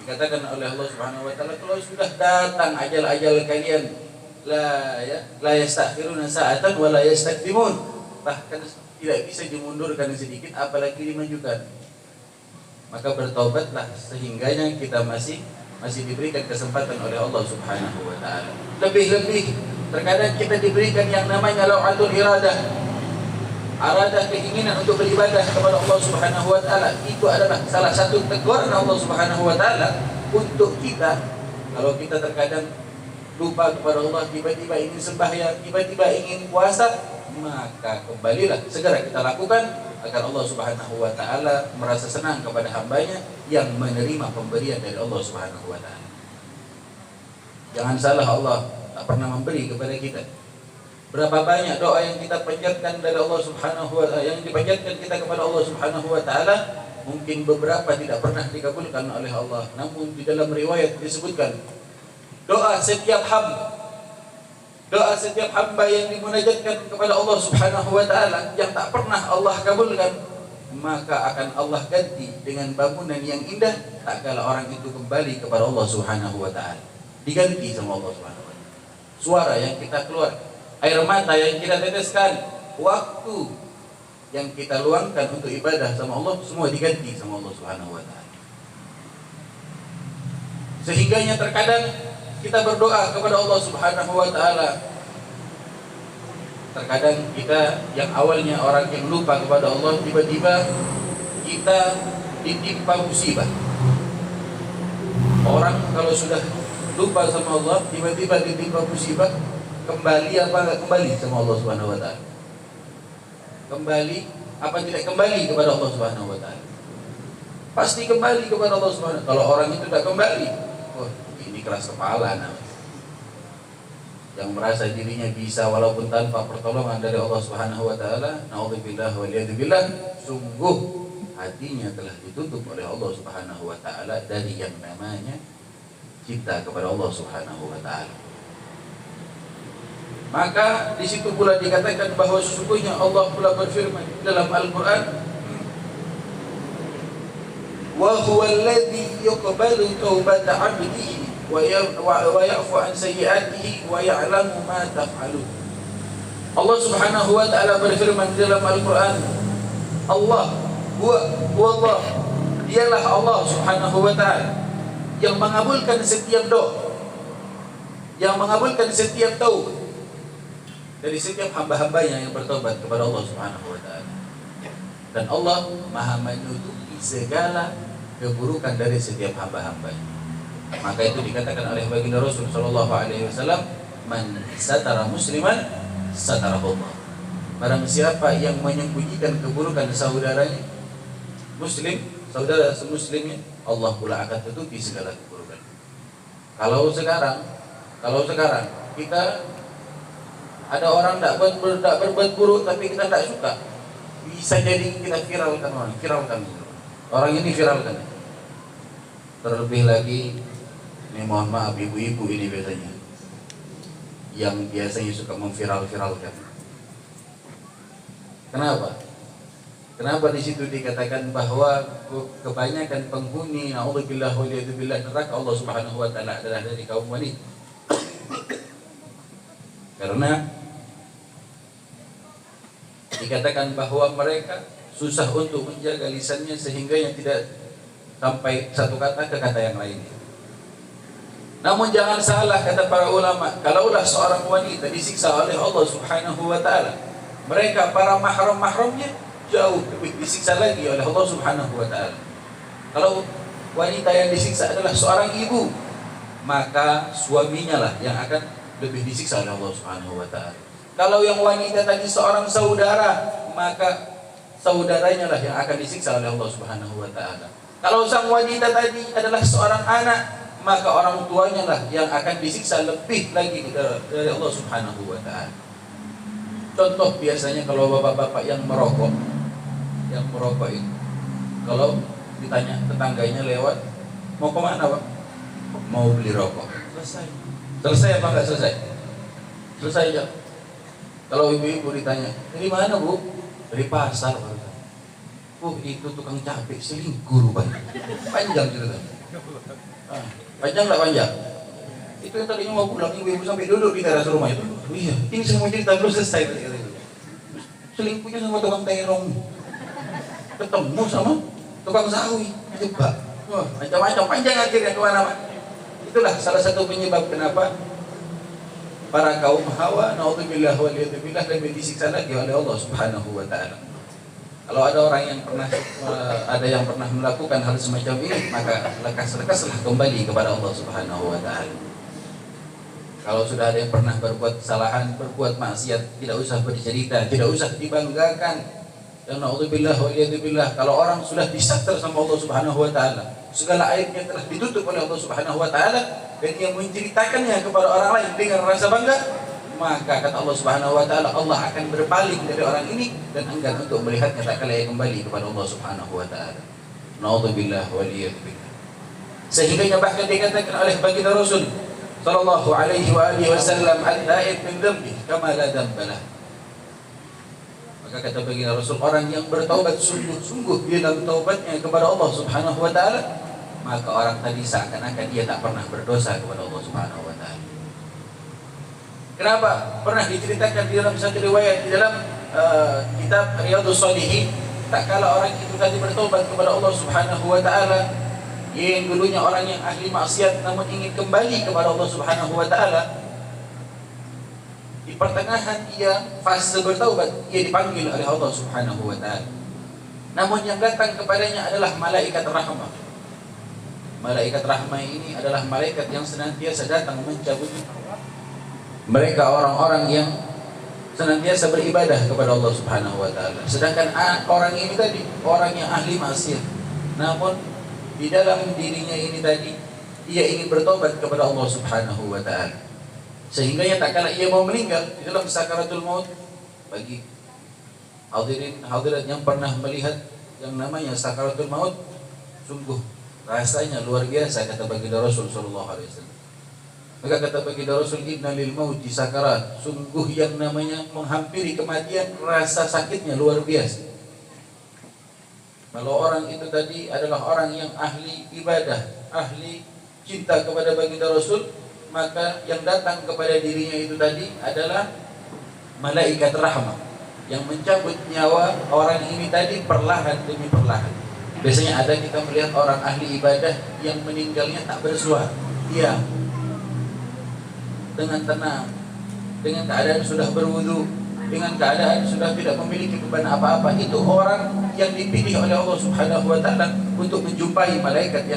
Dikatakan oleh Allah Subhanahu wa taala, kalau sudah datang ajal-ajal kalian, la yastakhiruna sa'atan wa la yastaqdimun. Bahkan tidak bisa dimundurkan sedikit apalagi dimajukan. Maka bertobatlah sehingganya kita masih diberikan kesempatan oleh Allah Subhanahu wa taala. Lebih-lebih terkadang kita diberikan yang namanya lau'atul iradah. Aradah keinginan untuk beribadah kepada Allah Subhanahu wa taala. Itu adalah salah satu teguran Allah Subhanahu wa taala untuk kita. Kalau kita terkadang lupa kepada Allah, tiba-tiba ingin sembahyang, tiba-tiba ingin puasa, maka kembalilah segera kita lakukan agar Allah Subhanahu wa taala merasa senang kepada hambanya yang menerima pemberian dari Allah Subhanahu wa taala. Jangan salah, Allah tak pernah memberi kepada kita. Berapa banyak doa yang kita panjatkan dari Allah Subhanahu wa taala, yang dipanjatkan kita kepada Allah Subhanahu wa taala, mungkin beberapa tidak pernah dikabulkan oleh Allah. Namun di dalam riwayat disebutkan doa setiap hamba yang dimunajatkan kepada Allah Subhanahu wa taala yang tak pernah Allah kabulkan, maka akan Allah ganti dengan bangunan yang indah tak kala orang itu kembali kepada Allah Subhanahu wa taala. Diganti sama Allah Subhanahu wa taala. Suara yang kita keluar, air mata yang kita teteskan, waktu yang kita luangkan untuk ibadah sama Allah, semua diganti sama Allah Subhanahu wa taala. Sehingganya terkadang kita berdoa kepada Allah Subhanahu wa taala. Terkadang kita yang awalnya orang yang lupa kepada Allah, tiba-tiba kita ditimpa musibah. Orang kalau sudah lupa sama Allah, tiba-tiba ditimpa musibah, kembali apa enggak kembali sama Allah Subhanahu wa taala? Kembali apa tidak kembali kepada Allah Subhanahu wa taala? Pasti kembali kepada Allah Subhanahu wa taala. Kalau orang itu tidak kembali, wah, ini keras kepala namanya. Yang merasa dirinya bisa walaupun tanpa pertolongan dari Allah Subhanahu wa taala, naudzubillah wal yadzubillah, sungguh hatinya telah ditutup oleh Allah Subhanahu wa taala dari yang namanya cinta kepada Allah Subhanahu wa taala. Maka di situ pula dikatakan bahwa sesungguhnya Allah pula berfirman dalam Al-Qur'an, wa huwal ladzi yuqbalu taubata 'abdihi wa ya'fu an sayyi'atihi wa ya'lamu ma taf'alun. Allah Subhanahu wa taala berfirman dalam Al-Qur'an, Allah Allah, dialah Allah Subhanahu wa taala yang mengabulkan setiap doa, yang mengabulkan setiap taubat dari setiap hamba-hambanya yang bertobat kepada Allah Subhanahu wa taala. Dan Allah Maha menutupi segala keburukan dari setiap hamba-hambanya. Maka itu dikatakan oleh baginda Rasul sallallahu alaihi wasallam, man satara musliman satarahu Allah. Barang siapa yang menyembunyikan keburukan saudaranya muslim, saudara semuslimnya, Allah pula akan tutupi segala keburukan. Kalau sekarang kita ada orang tak berbuat buruk tapi kita tak suka, bisa jadi kita viralkan orang ini viralkan. Terlebih lagi, ini mohon maaf ibu-ibu ini biasanya yang biasanya suka memviral-viralkan. Kenapa di situ dikatakan bahwa kebanyakan penghuni naudzubillah wal yadzubillah neraka Allah Subhanahu wa taala adalah dari kaum wanita? Karena dikatakan bahwa mereka susah untuk menjaga lisannya sehingga yang tidak sampai satu kata ke kata yang lainnya. Namun jangan salah kata para ulama, kalaulah seorang wanita disiksa oleh Allah Subhanahu wa taala, mereka para mahram-mahramnya jauh lebih disiksa lagi oleh Allah Subhanahu wa taala. Kalau wanita yang disiksa adalah seorang ibu, maka suaminya lah yang akan lebih disiksa oleh Allah Subhanahu wa taala. Kalau yang wanita tadi seorang saudara, maka saudaranya lah yang akan disiksa oleh Allah Subhanahu wa taala. Kalau sang wanita tadi adalah seorang anak, maka orang tuanya lah yang akan disiksa lebih lagi dari Allah Subhanahu wa taala. Contoh biasanya kalau bapak-bapak yang merokok itu, kalau ditanya tetangganya lewat, mau kemana Pak? Mau beli rokok. Selesai apa enggak selesai? Selesai ya. Kalau ibu-ibu ditanya, dari mana Bu? Dari pasar Pak. Itu tukang cabai selingkuh rupanya. Panjang cerita. Panjang nggak panjang? Itu yang tadinya mau pulang, ibu-ibu sampai duduk di teras rumah itu. Oh iya, ini semua cerita belum selesai. Selingkuhnya sama tukang terong, ketemu sama tukang sawi, jebak. Wah, macam-macam panjang akhirnya kemana-mana. Itulah salah satu penyebab kenapa para kaum Hawa, naudzubillah waliyadzubillah, lebih disiksa lagi oleh Allah Subhanahu wa taala. Kalau ada orang yang pernah melakukan hal semacam ini, maka lekas-lekaslah kembali kepada Allah Subhanahu wa taala. Kalau sudah ada yang pernah berbuat kesalahan, berbuat maksiat, tidak usah bercerita, tidak usah dibanggakan. Dan naudzubillah waliyadzubillah, kalau orang sudah disatar sama Allah Subhanahu wa taala, segala aibnya telah ditutup oleh Allah Subhanahu wa taala, dan dia menceritakannya kepada orang lain dengan rasa bangga, maka kata Allah Subhanahu wa taala, Allah akan berpaling dari orang ini dan enggan untuk melihatnya tak kala kembali kepada Allah Subhanahu wa taala. Naudzubillah waliyadzubillah. Sehingga bahkan dikatakan oleh baginda Rasul sallallahu alaihi wasallam, al-taib min dzambi kama la dzambalah. Maka kata baginda Rasul, orang yang bertaubat sungguh-sungguh di dalam taubatnya kepada Allah Subhanahu wa taala, maka orang tadi seakan-akan dia tak pernah berdosa kepada Allah Subhanahu wa taala. Kenapa? Pernah diceritakan di dalam satu riwayat di dalam kitab Riyadhus Shalihin, tak kala orang itu tadi bertaubat kepada Allah Subhanahu wa taala, yang dulunya orang yang ahli maksiat namun ingin kembali kepada Allah Subhanahu wa taala, di pertengahan ia fase bertaubat, ia dipanggil oleh Allah Subhanahu wa taala. Namun yang datang kepadanya adalah malaikat rahmah. Malaikat rahmah ini adalah malaikat yang senantiasa datang mencabut mereka orang-orang yang senantiasa beribadah kepada Allah Subhanahu wa taala. Sedangkan orang ini tadi orang yang ahli maksiat, namun di dalam dirinya ini tadi ia ingin bertobat kepada Allah Subhanahu wa taala. Sehingga ya tak kala ia mau meninggal di dalam sakaratul maut, bagi hadirin hadirat yang pernah melihat yang namanya sakaratul maut, sungguh rasanya luar biasa, kata baginda Rasul sallallahu alaihi wasallam. Maka kata baginda Rasul, inna lil mauti sakarat, sungguh yang namanya menghampiri kematian rasa sakitnya luar biasa. Kalau orang itu tadi adalah orang yang ahli ibadah, ahli cinta kepada baginda Rasul, maka yang datang kepada dirinya itu tadi adalah malaikat rahmah yang mencabut nyawa orang ini tadi perlahan demi perlahan. Biasanya ada kita melihat orang ahli ibadah yang meninggalnya tak bersuara, dia dengan tenang, dengan keadaan sudah berwudu, dengan keadaan sudah tidak memiliki beban apa-apa. Itu orang yang dipilih oleh Allah Subhanahu wa taala untuk menjumpai malaikat yang